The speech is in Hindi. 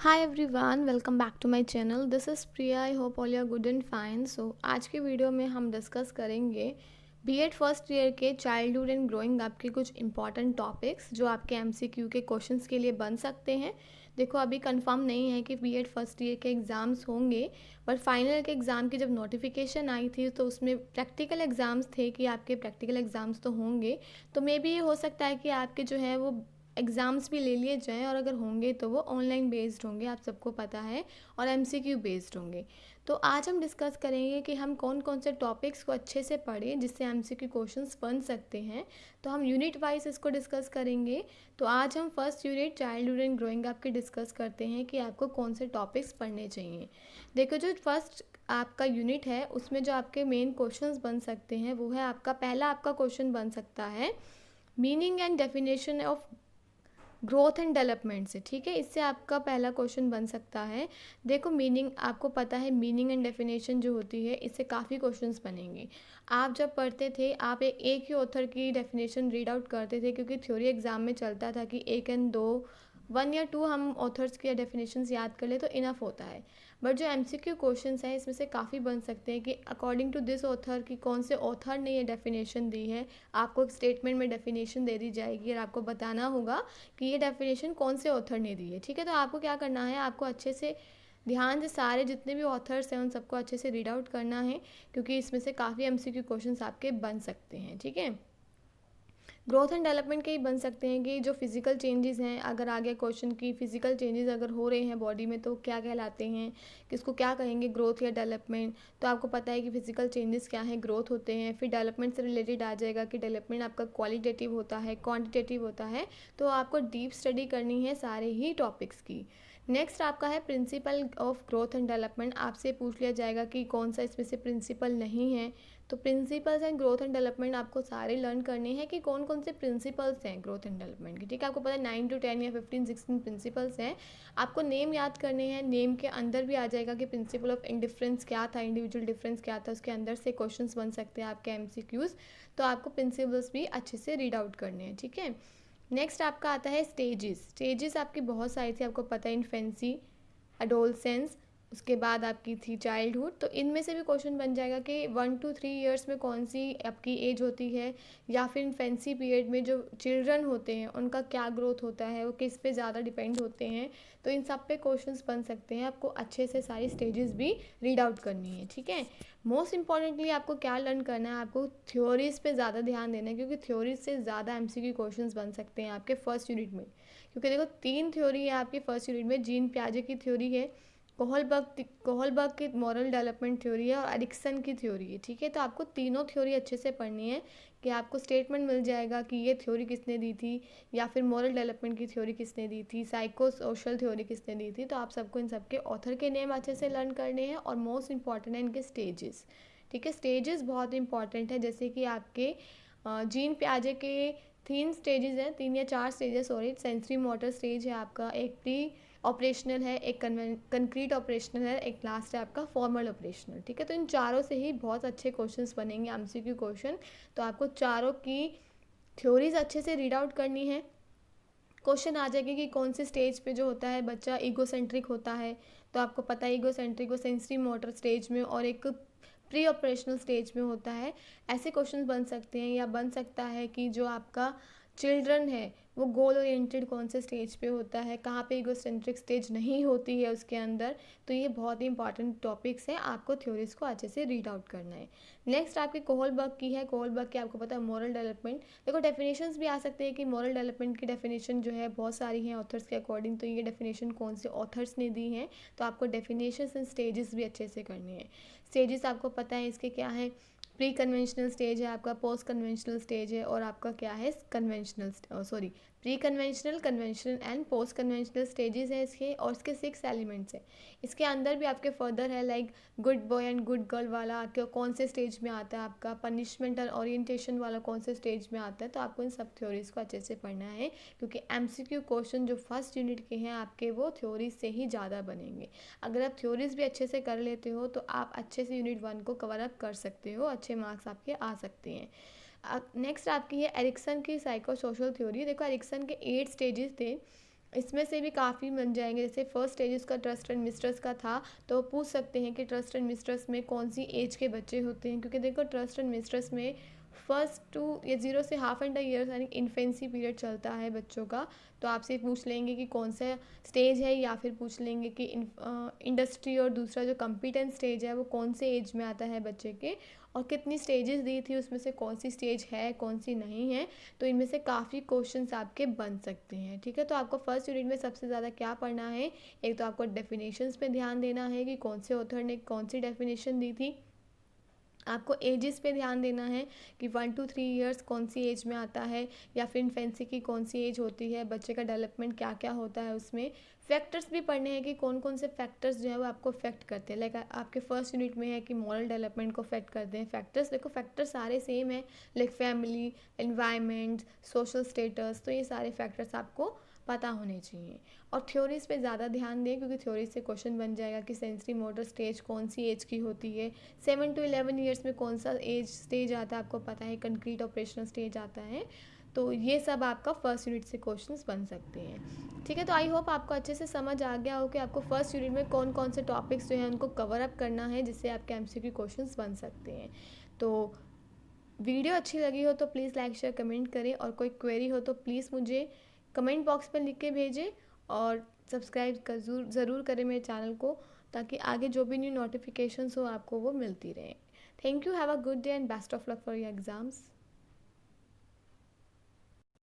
Hi everyone, welcome back to my channel. This is Priya. I hope all you are good and fine. So आज की वीडियो में हम डिस्कस करेंगे बीएड फर्स्ट ईयर के चाइल्डहुड एंड ग्रोइंग अप के कुछ इंपॉर्टेंट टॉपिक्स जो आपके एमसीक्यू के क्वेश्चंस के लिए बन सकते हैं। देखो, अभी कंफर्म नहीं है कि बीएड फर्स्ट ईयर के एग्ज़ाम्स होंगे, बट फाइनल के एग्ज़ाम की जब नोटिफिकेशन आई थी तो उसमें प्रैक्टिकल एग्ज़ाम्स थे कि आपके प्रैक्टिकल एग्ज़ाम्स तो होंगे। तो मे बी ये हो सकता है कि आपके जो है वो एग्ज़ाम्स भी ले लिए जाएँ, और अगर होंगे तो वो ऑनलाइन बेस्ड होंगे, आप सबको पता है, और एमसीक्यू बेस्ड होंगे। तो आज हम डिस्कस करेंगे कि हम कौन कौन से टॉपिक्स को अच्छे से पढ़ें जिससे एमसीक्यू क्वेश्चंस बन सकते हैं। तो हम यूनिट वाइज इसको डिस्कस करेंगे। तो आज हम first unit childhood and growing up के डिस्कस करते हैं कि आपको कौन से टॉपिक्स पढ़ने चाहिए। देखो, जो फर्स्ट आपका यूनिट है उसमें जो आपके मेन क्वेश्चंस बन सकते हैं वो है आपका क्वेश्चन बन सकता है meaning and definition of growth and development से। ठीक है, इससे आपका पहला क्वेश्चन बन सकता है। देखो, मीनिंग आपको पता है, मीनिंग एंड डेफिनेशन जो होती है इससे काफ़ी क्वेश्चंस बनेंगे। आप जब पढ़ते थे आप एक ही ऑथर की डेफिनेशन रीड आउट करते थे, क्योंकि थ्योरी एग्जाम में चलता था कि एक एंड दो 1 या 2 हम ऑथर्स की डेफिनेशंस याद कर ले तो इनफ होता है। बट जो एमसीक्यू क्वेश्चंस हैं इसमें से काफ़ी बन सकते हैं कि अकॉर्डिंग टू दिस ऑथर कि कौन से ऑथर ने ये डेफिनेशन दी है। आपको एक स्टेटमेंट में डेफिनेशन दे दी जाएगी और आपको बताना होगा कि ये डेफिनेशन कौन से ऑथर ने दी है। ठीक है, तो आपको क्या करना है, आपको अच्छे से ध्यान से सारे जितने भी ऑथर्स हैं उन सबको अच्छे से रीड आउट करना है, क्योंकि इसमें से काफ़ी एमसीक्यू क्वेश्चंस आपके बन सकते हैं। ठीक है, ग्रोथ एंड डेवलपमेंट के ही बन सकते हैं कि जो फिजिकल चेंजेस हैं, अगर आ गया क्वेश्चन की फिजिकल चेंजेस अगर हो रहे हैं बॉडी में तो क्या कहलाते हैं, किसको क्या कहेंगे, ग्रोथ या डेवलपमेंट। तो आपको पता है कि फिजिकल चेंजेस क्या है, ग्रोथ होते हैं। फिर डेवलपमेंट से रिलेटेड आ जाएगा कि डेवलपमेंट आपका क्वालिटेटिव होता है, क्वांटिटेटिव होता है। तो आपको डीप स्टडी करनी है सारे ही टॉपिक्स की। नेक्स्ट आपका है principle of growth and development. आपसे पूछ लिया जाएगा कि कौन सा इसमें से प्रिंसिपल नहीं है। तो principles and growth and development आपको सारे लर्न करने हैं कि कौन कौन से प्रिंसिपल्स हैं ग्रोथ एंड डेवलपमेंट के। ठीक है, आपको पता है 9 to 10 या 15-16 प्रिंसिपल्स हैं। आपको नेम याद करने हैं। नेम के अंदर भी आ जाएगा कि प्रिंसिपल ऑफ इंडिफरेंस क्या था, इंडिविजुअल डिफरेंस क्या था, उसके अंदर से क्वेश्चंस बन सकते हैं आपके एमसीक्यूज। तो आपको प्रिंसिपल्स भी अच्छे से रीड आउट करने हैं। ठीक है, नेक्स्ट आपका आता है स्टेजेस। स्टेजेस आपकी बहुत सारी थी, आपको पता है, इन्फेंसी, एडोलसेंस, उसके बाद आपकी थी चाइल्डहुड। तो इनमें से भी क्वेश्चन बन जाएगा कि 1 to 3 ईयर्स में कौन सी आपकी एज होती है, या फिर इन्फेंसी पीरियड में जो चिल्ड्रन होते हैं उनका क्या ग्रोथ होता है, वो किस पे ज़्यादा डिपेंड होते हैं। तो इन सब पे क्वेश्चंस बन सकते हैं। आपको अच्छे से सारी स्टेजेस भी रीड आउट करनी है। ठीक है, मोस्ट इंपॉर्टेंटली आपको क्या लर्न करना है, आपको थ्योरीज पे ज़्यादा ध्यान देना है, क्योंकि थ्योरीज से ज़्यादा एमसीक्यू क्वेश्चंस बन सकते हैं आपके फर्स्ट यूनिट में। क्योंकि देखो, 3 थ्योरी है आपकी फर्स्ट यूनिट में। जीन प्याजे की थ्योरी है, कोहलबर्ग की मॉरल डेवलपमेंट थ्योरी है, और एरिक्सन की थ्योरी है। ठीक है, तो आपको तीनों थ्योरी अच्छे से पढ़नी है कि आपको स्टेटमेंट मिल जाएगा कि ये थ्योरी किसने दी थी, या फिर मॉरल डेवलपमेंट की थ्योरी किसने दी थी, साइको सोशल थ्योरी किसने दी थी। तो आप सबको इन सबके ऑथर के नेम अच्छे से लर्न करने हैं, और मोस्ट इंपॉर्टेंट है इनके स्टेजेस। ठीक है, स्टेजेस बहुत इंपॉर्टेंट है। जैसे कि आपके जीन प्याजे के 3 स्टेजेस हैं, 3 या 4 stages, sorry. Sensory motor stage है आपका, एक प्री ऑपरेशनल है, एक कंक्रीट ऑपरेशनल है, एक लास्ट है आपका फॉर्मल ऑपरेशनल। ठीक है, तो इन चारों से ही बहुत अच्छे क्वेश्चंस बनेंगे एमसीक्यू क्वेश्चन। तो आपको चारों की थ्योरीज अच्छे से रीड आउट करनी है। क्वेश्चन आ जाएगी कि कौन से स्टेज पे जो होता है बच्चा ईगोसेंट्रिक होता है। तो आपको पता है ईगोसेंट्रिक वो सेंसरी मोटर स्टेज में और एक प्री ऑपरेशनल स्टेज में होता है। ऐसे क्वेश्चन बन सकते हैं, या बन सकता है कि जो आपका चिल्ड्रन है वो गोल ओरिएंटेड कौन से स्टेज पे होता है, कहाँ पे ईगोसेंट्रिक स्टेज नहीं होती है उसके अंदर। तो ये बहुत ही इंपॉर्टेंट टॉपिक्स हैं, आपको थ्योरीज को अच्छे से रीड आउट करना है। नेक्स्ट आपकी कोहलबर्ग की है। कोहलबर्ग की आपको पता है मॉरल डेवलपमेंट। देखो, डेफिनेशंस भी आ सकते हैं कि मॉरल डेवलपमेंट की डेफिनेशन जो है बहुत सारी हैं ऑथर्स के अकॉर्डिंग। तो ये डेफिनेशन कौन से ऑथर्स ने दी हैं, तो आपको डेफिनेशंस एंड स्टेजेस भी अच्छे से करने हैं। स्टेजेस आपको पता है इसके क्या है, प्री कन्वेंशनल स्टेज है आपका, पोस्ट कन्वेंशनल स्टेज है, और आपका क्या है, conventional, sorry, pre conventional, conventional and post conventional stages है इसके, और इसके 6 एलिमेंट्स हैं। इसके अंदर भी आपके फर्दर है like good boy and good girl वाला कौन से स्टेज में आता है, आपका पनिशमेंट और ओरिएंटेशन वाला कौन से स्टेज में आता है। तो आपको इन सब थ्योरीज को अच्छे से पढ़ना है, क्योंकि एमसीक्यू क्वेश्चन जो फर्स्ट यूनिट के हैं आपके वो थ्योरीज से ही ज़्यादा बनेंगे। अगर आप थ्योरीज भी अच्छे से कर लेते हो तो आप अच्छे से यूनिट 1 को कवर अप कर सकते हो, अच्छे मार्क्स आपके आ सकते हैं। नेक्स्ट आपकी है एरिक्सन की साइको सोशल थ्योरी। देखो, एरिक्सन के 8 स्टेजेस थे। इसमें से भी काफ़ी बन जाएंगे। जैसे फर्स्ट स्टेज उसका ट्रस्ट एंड मिस्ट्रस्ट का था, तो पूछ सकते हैं कि ट्रस्ट एंड मिस्ट्रस्ट में कौन सी एज के बच्चे होते हैं, क्योंकि देखो ट्रस्ट एंड मिस्ट्रस्ट में फर्स्ट टू या 0 से ½ ईयर्स यानी इन्फेंसी पीरियड चलता है बच्चों का। तो आपसे पूछ लेंगे कि कौन सा स्टेज है, या फिर पूछ लेंगे कि इंडस्ट्री और दूसरा जो कम्पिटेंस स्टेज है वो कौन से एज में आता है बच्चे के, और कितनी स्टेजेस दी थी उसमें से कौन सी स्टेज है कौन सी नहीं है। तो इनमें से काफ़ी क्वेश्चंस आपके बन सकते हैं। ठीक है, तो आपको फर्स्ट यूनिट में सबसे ज़्यादा क्या पढ़ना है, एक तो आपको डेफिनेशंस पे ध्यान देना है कि कौन से ऑथर ने कौन सी डेफिनेशन दी थी। आपको एजेस पे ध्यान देना है कि 1 to 3 ईयर्स कौन सी एज में आता है, या फिर इन्फेंसी की कौन सी एज होती है, बच्चे का डेवलपमेंट क्या क्या होता है उसमें। फैक्टर्स भी पढ़ने हैं कि कौन कौन से फैक्टर्स जो है वो आपको अफेक्ट करते हैं। लाइक आपके फर्स्ट यूनिट में है कि मॉरल डेवलपमेंट को अफेक्ट करते हैं फैक्टर्स। देखो फैक्टर्स सारे सेम है, like family, environment, social status, तो ये सारे फैक्टर्स आपको पता होने चाहिए। और थ्योरीज पे ज़्यादा ध्यान दें, क्योंकि थ्योरी से क्वेश्चन बन जाएगा कि सेंसरी मोटर स्टेज कौन सी एज की होती है, 7 to 11 ईयर्स में कौन सा एज स्टेज आता है आपको पता है, कंक्रीट ऑपरेशनल स्टेज आता है। तो ये सब आपका फर्स्ट यूनिट से क्वेश्चंस बन सकते हैं। ठीक है, तो आई होप आपको अच्छे से समझ आ गया हो कि आपको फर्स्ट यूनिट में कौन कौन से टॉपिक्स जो हैं उनको कवर अप करना है, जिससे आपके एमसीक्यू क्वेश्चंस बन सकते हैं। तो वीडियो अच्छी लगी हो तो प्लीज़ लाइक शेयर कमेंट करें, और कोई क्वेरी हो तो प्लीज़ मुझे कमेंट बॉक्स पर लिख के भेजें, और सब्सक्राइब कर ज़रूर करें मेरे चैनल को, ताकि आगे जो भी न्यू नोटिफिकेशंस हो आपको वो मिलती रहें। Thank you, have a good day and best of luck for your exams.